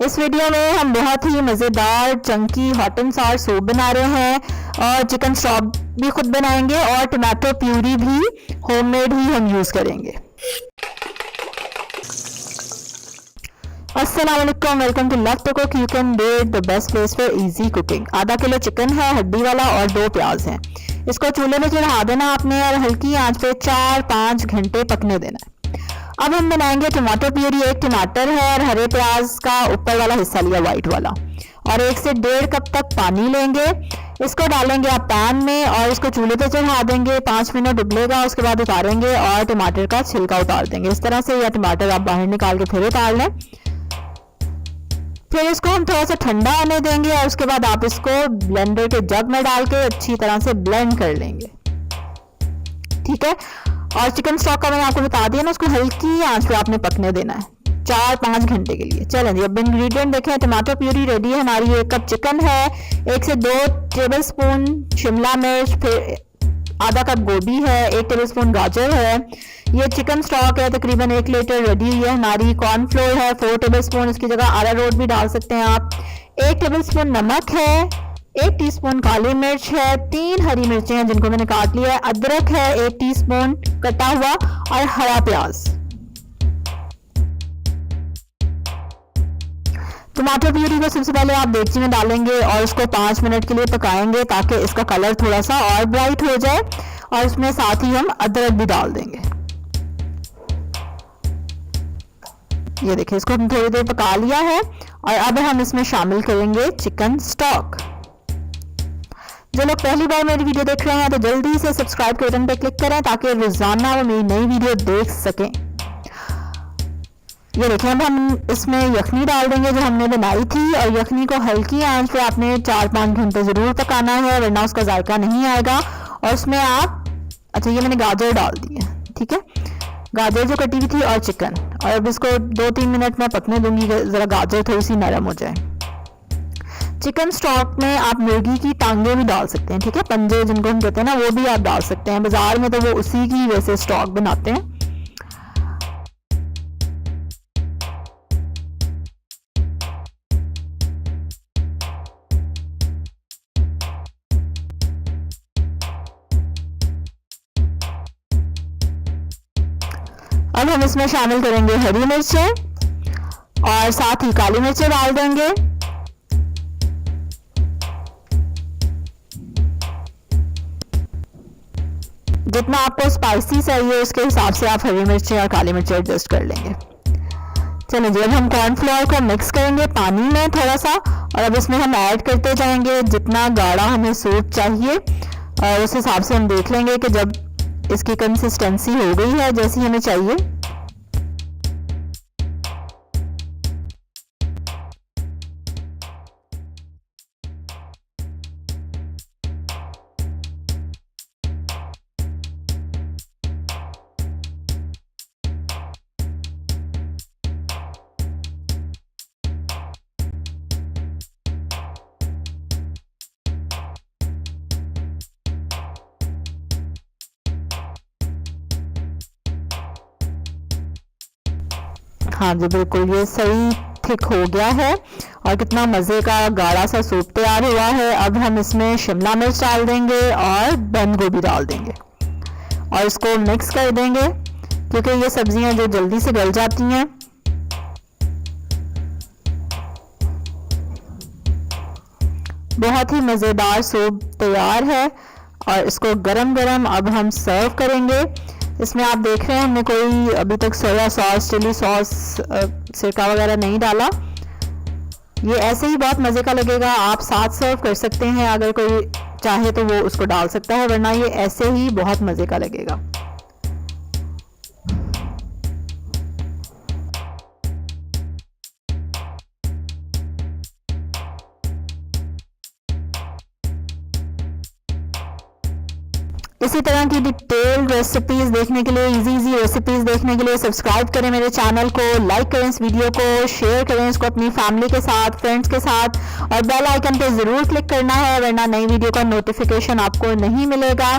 इस वीडियो में हम बहुत ही मज़ेदार Chunky hot and Sawar soup बना रहे हैं और चिकन स्टॉक भी खुद बनाएंगे और टमाटो प्यूरी भी होममेड ही हम यूज़ करेंगे। अस्सलाम-ओ-अलैकुम, welcome to love to cook. You can make the best place for easy cooking. आधा किलो चिकन है हड्डी वाला और 2 प्याज हैं। इसको चूल्हे में चढ़ा देना आपने और हल्की आंच पे 4-5 घंटे पकने देना है। अब हम बनाएंगे टमाटो प्यूरी। 1 टमाटर है और हरे प्याज का ऊपर वाला हिस्सा लिया वाइट वाला, और 1 से 1.5 कप तक पानी लेंगे। इसको डालेंगे आप पैन में और इसको चूल्हे पे चढ़ा देंगे। 5 मिनट उबलेगा, उसके बाद उतारेंगे और टमाटर का छिलका उतार देंगे इस तरह से, या टमाटर आप बाहर निकाल के फिर उतार लें। फिर इसको हम थोड़ा सा ठंडा होने देंगे और उसके बाद आप इसको ब्लेंडर के जग में डाल के अच्छी तरह से ब्लेंड कर लेंगे, ठीक है। और चिकन स्टॉक का मैंने आपको बता दिया ना, उसको हल्की आंच पे आपने पकने देना है 4-5 घंटे के लिए। चलें जी, अब इंग्रेडिएंट देखें। टमाटो प्यूरी रेडी है हमारी। 1 कप चिकन है, 1 से 2 टेबलस्पून शिमला मिर्च, फिर आधा कप गोभी है, 1 टेबलस्पून गाजर है। ये चिकन स्टॉक है, तकरीबन 1 लीटर रेडी हुई है हमारी। कॉर्नफ्लोर है 4 टेबलस्पून, इसकी जगह अरारोट भी डाल सकते हैं आप। 1 टेबलस्पून नमक है, 1 टीस्पून काली मिर्च है, 3 हरी मिर्चें हैं जिनको मैंने काट लिया है, अदरक है 1 टीस्पून कटा हुआ, और हरा प्याज। टमाटर प्यूरी को सबसे पहले आप देगची में डालेंगे और उसको 5 मिनट के लिए पकाएंगे ताकि इसका कलर थोड़ा सा और ब्राइट हो जाए, और इसमें साथ ही हम अदरक भी डाल देंगे। ये देखिए, इसको हम थोड़ी देर पका लिया है और अब हम इसमें शामिल करेंगे चिकन स्टॉक। जो लोग पहली बार मेरी वीडियो देख रहे हैं तो जल्दी से सब्सक्राइब के बटन पर क्लिक करें ताकि रोजाना वो मेरी नई वीडियो देख सकें। ये देखें, अब हम इसमें यखनी डाल देंगे जो हमने बनाई थी, और यखनी को हल्की आंच पे आपने 4-5 घंटे जरूर पकाना है वरना उसका जायका नहीं आएगा। और उसमें आप, अच्छा ये मैंने गाजर डाल दी है, ठीक है, गाजर जो कटी हुई थी और चिकन, और अब इसको 2-3 मिनट में पकने दूंगी जरा गाजर थोड़ी सी नरम हो जाए। चिकन स्टॉक में आप मुर्गी की टांगे भी डाल सकते हैं, ठीक है, पंजे जिनको हम कहते हैं ना, वो भी आप डाल सकते हैं। बाजार में तो वो उसी की वैसे स्टॉक बनाते हैं। अब हम इसमें शामिल करेंगे हरी मिर्चें और साथ ही काली मिर्चें डाल देंगे। जितना आपको स्पाइसी चाहिए उसके हिसाब से आप हरी मिर्चें और काली मिर्चें एडजस्ट कर लेंगे। चलिए जी, अब हम कॉर्नफ्लोर को मिक्स करेंगे पानी में थोड़ा सा, और अब इसमें हम ऐड करते जाएंगे जितना गाढ़ा हमें सूप चाहिए, और उस हिसाब से हम देख लेंगे कि जब इसकी कंसिस्टेंसी हो गई है जैसी हमें चाहिए। हाँ जी, बिल्कुल ये सही थिक हो गया है और कितना मज़े का गाढ़ा सा सूप तैयार हुआ है। अब हम इसमें शिमला मिर्च डाल देंगे और बंद गोभी डाल देंगे और इसको मिक्स कर देंगे, क्योंकि ये सब्जियां जो जल्दी से गल जाती हैं। बहुत ही मज़ेदार सूप तैयार है और इसको गरम गरम अब हम सर्व करेंगे। इसमें आप देख रहे हैं हमने कोई अभी तक सोया सॉस, चिली सॉस, सिरका वगैरह नहीं डाला। ये ऐसे ही बहुत मज़े का लगेगा। आप साथ सर्व कर सकते हैं, अगर कोई चाहे तो वो उसको डाल सकता है, वरना ये ऐसे ही बहुत मज़े का लगेगा। इसी तरह की डिटेल रेसिपीज देखने के लिए, इजी रेसिपीज देखने के लिए सब्सक्राइब करें मेरे चैनल को, लाइक करें इस वीडियो को, शेयर करें इसको अपनी फैमिली के साथ, फ्रेंड्स के साथ, और बेल आइकन पे ज़रूर क्लिक करना है वरना नई वीडियो का नोटिफिकेशन आपको नहीं मिलेगा।